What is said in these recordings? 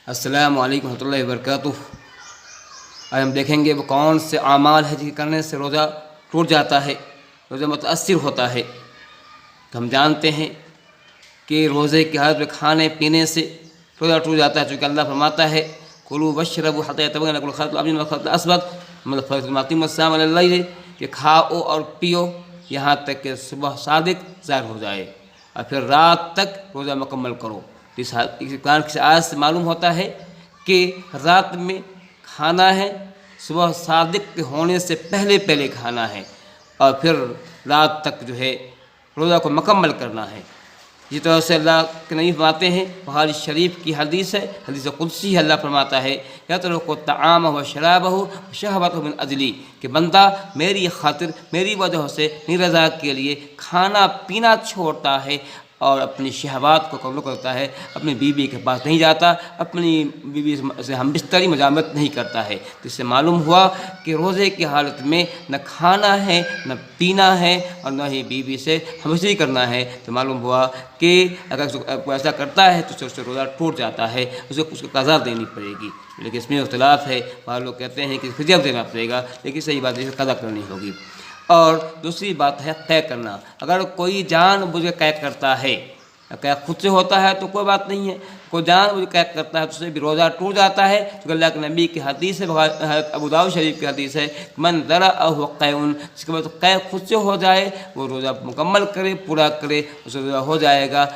السلام علیکم ورحمۃ اللہ وبرکاتہ۔ آج ہم دیکھیں گے وہ کون سے اعمال ہیں جن کے کرنے سے روزہ ٹوٹ جاتا ہے، روزہ متاثر ہوتا ہے۔ تو ہم جانتے ہیں کہ روزے کی حالت میں کھانے پینے سے روزہ ٹوٹ جاتا ہے، چونکہ اللہ فرماتا ہے کلوا واشربوا حتی یتبین لکم الخیط الابیض من الخیط الاسود مطلب فاتم الصیام علی اللیل، کہ کھاؤ اور پیو یہاں تک کہ صبح صادق ظاہر ہو جائے اور پھر رات تک روزہ مکمل کرو۔ اس قرآن کی آیت سے معلوم ہوتا ہے کہ رات میں کھانا ہے، صبح صادق کے ہونے سے پہلے پہلے کھانا ہے اور پھر رات تک جو ہے روزہ کو مکمل کرنا ہے۔ اسی طرح سے اللہ کے نبی فرماتے ہیں، بخاری شریف کی حدیث ہے، حدیث قدسی ہے، اللہ فرماتا ہے یترک الطعام وشرابہ وشہوتہ من اجلی، کہ بندہ میری خاطر میری وجہ سے میری رضا کے لیے کھانا پینا چھوڑتا ہے اور اپنی شہوات کو قبول کرتا ہے، اپنی بیوی کے پاس نہیں جاتا، اپنی بیوی سے ہم بستری مجامت نہیں کرتا ہے۔ تو اس سے معلوم ہوا کہ روزے کی حالت میں نہ کھانا ہے نہ پینا ہے اور نہ ہی بیوی سے ہم بستری کرنا ہے۔ تو معلوم ہوا کہ اگر کوئی ایسا کرتا ہے تو اس سے روزہ ٹوٹ جاتا ہے، اس کو قضا دینی پڑے گی۔ لیکن اس میں اختلاف ہے، بعض لوگ کہتے ہیں کہ فدیہ دینا پڑے گا، لیکن صحیح بات ہے قضا کرنی ہوگی۔ اور دوسری بات ہے قے کرنا۔ اگر کوئی جان بوجھ کے قے کرتا ہے، قے خود سے ہوتا ہے تو کوئی بات نہیں ہے، کوئی جان بوجھ کے قے کرتا ہے تو اس سے بھی روزہ ٹوٹ جاتا ہے، کیونکہ اللہ کے نبی کی حدیث ہے، ابو داؤد شریف کی حدیث ہے، من ذرأہ قیء، جس کے بعد قے خود سے ہو جائے وہ روزہ مکمل کرے، پورا کرے، اس سے روزہ ہو جائے گا۔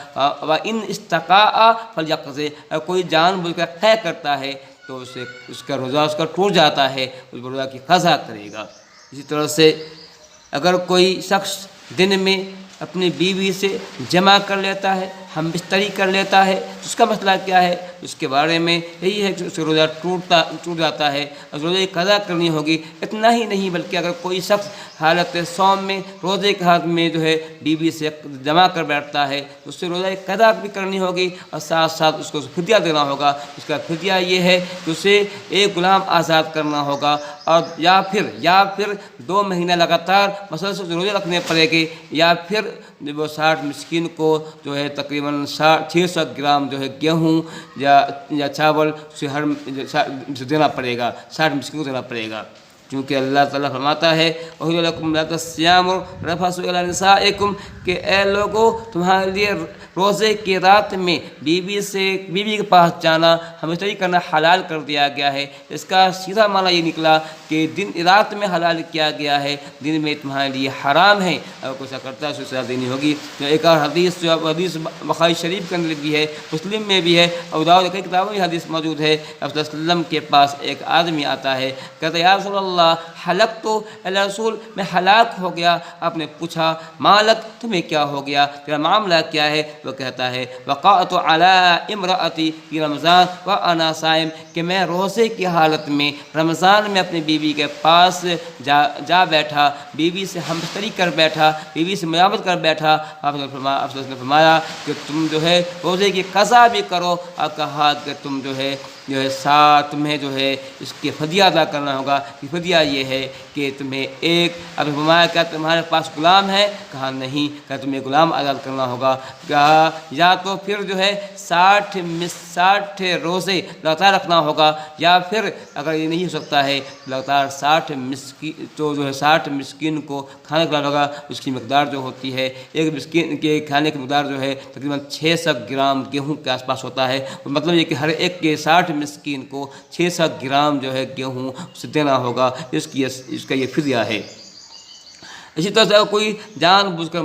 وَإِنْ اسْتَقَاءَ فَلْيَقْضِ، اگر کوئی جان بوجھ کر قے کرتا ہے تو اس کا روزہ اس کا ٹوٹ جاتا ہے، اس پر روزہ کی قضا کرے گا۔ اسی طرح سے اگر کوئی شخص دن میں اپنی بیوی سے جمع کر لیتا ہے، ہم بستری کر لیتا ہے، اس کا مسئلہ کیا ہے؟ اس کے بارے میں یہی ہے کہ اس کا روزہ ٹوٹ جاتا ہے اور روزے کی قضا کرنی ہوگی۔ اتنا ہی نہیں بلکہ اگر کوئی شخص حالت صوم میں روزے کے حالت میں جو ہے بیوی سے جمع کر بیٹھتا ہے تو اس سے روزہ کی قضا بھی کرنی ہوگی اور ساتھ ساتھ اس کو فدیہ دینا ہوگا۔ اس کا فدیہ یہ ہے کہ اسے ایک غلام آزاد کرنا ہوگا اور یا پھر 2 مہینہ لگاتار مسلسل روزے رکھنے پڑے گے، یا پھر وہ 60 مسکین کو جو ہے تقریباً 600 گرام جو ہے گیہوں یا چاول سے ہر دینا پڑے گا، 60 مسکین کو دینا پڑے گا، کیونکہ اللہ تعالیٰ فرماتا ہے اُحِلَّ لَكُمْ لَيْلَةَ الصِّيَامِ الرَّفَثُ إِلَىٰ نِسَائِكُمْ، کہ اے لوگو تمہارے لیے روزے کی رات میں بیوی کے پاس جانا، ہم بستری کرنا حلال کر دیا گیا ہے۔ اس کا سیدھا معنی یہ نکلا کہ رات میں حلال کیا گیا ہے، دن میں تمہارے لیے حرام ہے، اگر کوئی ایسا کرتا ہے اس کو سزا دینی ہوگی۔ ایک اور حدیث بخاری شریف کے اندر بھی ہے، مسلم میں بھی ہے، ابو داؤد کئی کتابوں میں حدیث موجود ہے۔ آپ صلی اللہ علیہ وسلم کے پاس ایک آدمی آتا ہے، کہتا ہے یا رسول اللہ ہلکت، اللہ رسول میں ہلاک ہو گیا۔ آپ نے پوچھا مالک، تمہیں کیا ہو گیا، تیرا معاملہ کیا ہے؟ وہ کہتا ہے وقعت علی امرأتی فی رمضان وانا صائم، کہ میں روزے کی حالت میں رمضان میں اپنی بیوی کے پاس جا بیٹھا، بیوی سے ہم بستری کر بیٹھا، بیوی سے مجامت کر بیٹھا۔ آپ نے فرمایا کہ تم جو ہے روزے کی قضا بھی کرو، اور کہا کہ تم جو ہے ساتھ تمہیں جو ہے اس کے فدیہ ادا کرنا ہوگا۔ کہ فدیہ یہ ہے کہ تمہیں اب فرمایا کیا تمہارے پاس غلام ہے؟ کہا نہیں۔ کہا تمہیں غلام آزاد کرنا ہوگا۔ کہا یا تو پھر جو ہے 60 روزے لگاتار رکھنا ہوگا، یا پھر اگر یہ نہیں ہو سکتا ہے لگاتار 60 مسکین کو کھانا کھلانا ہوگا۔ اس کی مقدار جو ہوتی ہے، ایک مسکین کے کھانے کی مقدار جو ہے تقریباً 600 گرام گیہوں کے آس پاس ہوتا ہے۔ مطلب یہ کہ ہر ایک کے 60 مسکین کو 600 گرام جو ہے گیہوں اسے دینا ہوگا، اس کا یہ فدیہ ہے۔ اسی طرح سے اگر کوئی جان بوجھ کر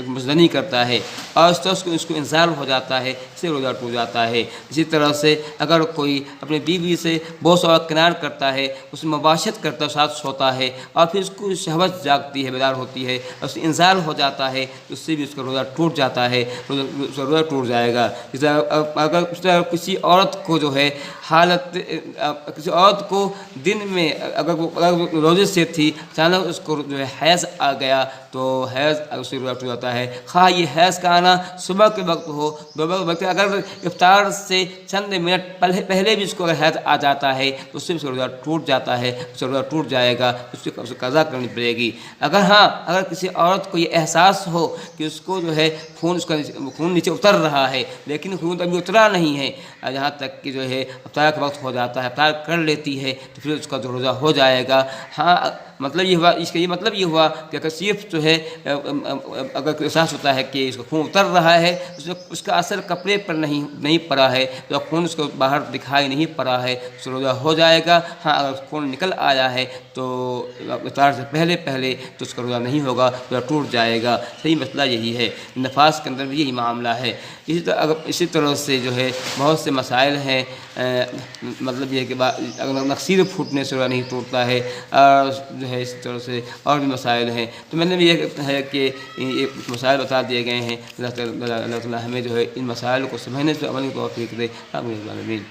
مزدنی کرتا ہے اور اس طرح اس کو انزال ہو جاتا ہے، اس سے روزہ ٹوٹ جاتا ہے۔ اسی طرح سے اگر کوئی اپنی بیوی سے بوس اور کنار کرتا ہے، اس میں مباشرت کرتا ہے، ساتھ سوتا ہے اور پھر اس کو شہوت جاگتی ہے، بیدار ہوتی ہے، اور اس سے انزال ہو جاتا ہے، اس سے بھی اس کا روزہ ٹوٹ جاتا ہے، اس کا روزہ ٹوٹ جائے گا۔ اگر کسی عورت کو جو ہے کسی عورت کو دن میں اگر روزے سے تھی، اچانک اس کو جو ہے حیض آ گیا تو حیض اگر اس سے روزہ ٹوٹ جاتا ہے، خواہ یہ حیض کا آنا صبح کے وقت ہو دوپہر کے وقت، اگر افطار سے چند منٹ پہلے بھی اس کو اگر حیض آ جاتا ہے تو اس سے بھی روزہ ٹوٹ جاتا ہے، اس سے روزہ ٹوٹ جائے گا، اس کو قضا کرنی پڑے گی۔ اگر کسی عورت کو یہ احساس ہو کہ اس کو جو ہے خون نیچے اتر رہا ہے، لیکن خون ابھی اترا نہیں ہے، جہاں تک کہ جو ہے افطار کا وقت ہو جاتا ہے، افطار کر لیتی ہے، تو پھر اس کا جو روزہ ہو جائے گا۔ ہاں مطلب یہ ہوا، اس کا یہ مطلب یہ ہوا کہ اگر صرف جو ہے اگر احساس ہوتا ہے کہ اس کا خون اتر رہا ہے، اس کا اثر کپڑے پر نہیں پڑا ہے، تو خون اس کو باہر دکھائی نہیں پڑا ہے، اس روزہ ہو جائے گا۔ ہاں اگر خون نکل آیا ہے تو افطار سے پہلے تو اس کا روزہ نہیں ہوگا، روزہ ٹوٹ جائے گا۔ صحیح مسئلہ یہی ہے، نفاس کے اندر بھی یہی معاملہ ہے۔ اسی طرح سے جو ہے بہت سے مسائل ہیں، مطلب یہ ہے کہ اگر نخسیر پھوٹنے سے روزہ نہیں ٹوٹتا ہے، اور جو ہے اس طرح سے اور بھی مسائل ہیں۔ تو میں نے بھی یہ ہے کہ یہ مسائل بتا دیے گئے ہیں۔ اللہ تعالیٰ ہمیں جو ہے ان مسائل کو سمجھنے سے عمل کی توفیق دے۔ آمین۔